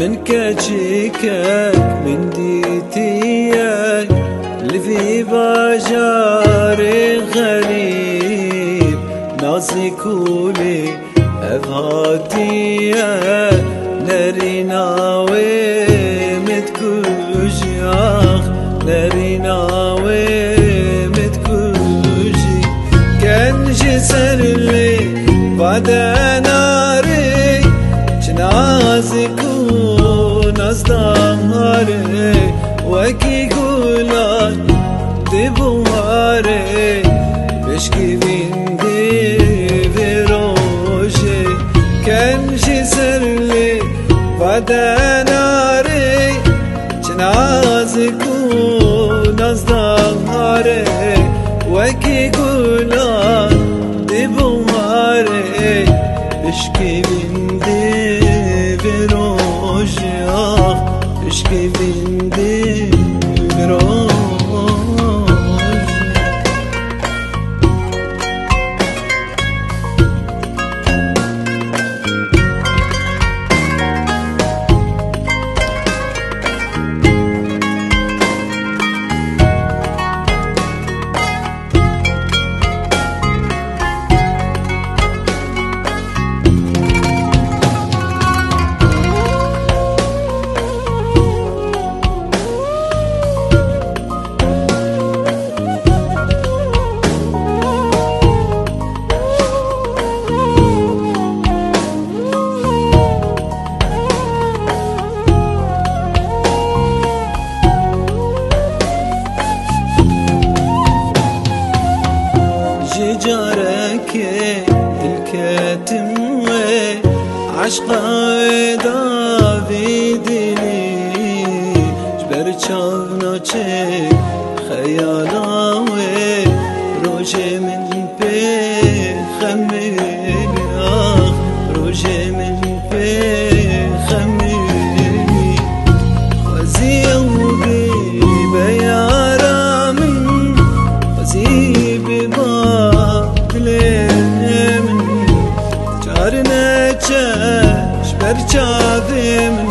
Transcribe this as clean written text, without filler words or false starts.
من كجيكك من ديتيك لفي باجاري غريب نازي كولي أفهاتية نريناوي متكوجي نريناوي متكوجي كان جسر لي بعد ناري جنازي كون أصداماري وكي قولان دبواري بشكي بندي بروجي كان جسر لي بعد ناري جنازي كون أصداماري وكي قولان دبواري بشكي بندي بروجي بشكي بندي بروجي جارك الكاتم عشقا دافيدي جبر چاونا چه خيالاوي روجي من بي خميني روجي من بي خميني خوزي وبي بيارا من خوزي ببا من جارنا چش بر چاوی من